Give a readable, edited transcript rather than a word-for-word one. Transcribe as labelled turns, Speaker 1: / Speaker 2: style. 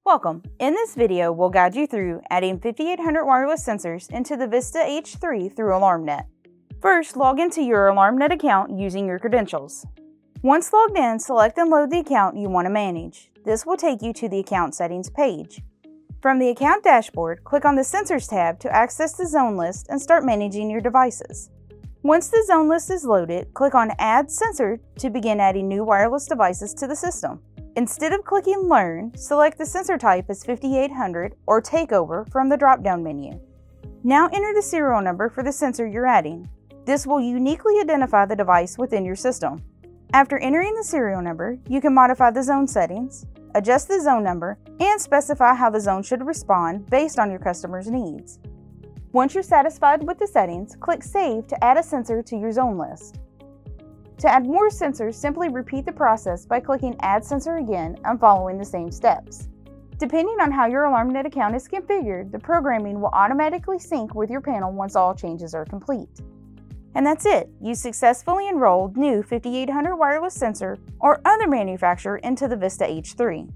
Speaker 1: Welcome. In this video, we'll guide you through adding 5800 wireless sensors into the VISTA H3 through AlarmNet. First, log into your AlarmNet account using your credentials. Once logged in, select and load the account you want to manage. This will take you to the Account Settings page. From the Account dashboard, click on the Sensors tab to access the zone list and start managing your devices. Once the zone list is loaded, click on Add Sensor to begin adding new wireless devices to the system. Instead of clicking Learn, select the sensor type as 5800 or Takeover from the drop-down menu. Now enter the serial number for the sensor you're adding. This will uniquely identify the device within your system. After entering the serial number, you can modify the zone settings, adjust the zone number, and specify how the zone should respond based on your customer's needs. Once you're satisfied with the settings, click Save to add a sensor to your zone list. To add more sensors, simply repeat the process by clicking Add Sensor again and following the same steps. Depending on how your AlarmNet account is configured, the programming will automatically sync with your panel once all changes are complete. And that's it! You successfully enrolled new 5800 wireless sensor or other manufacturer into the VISTA H3.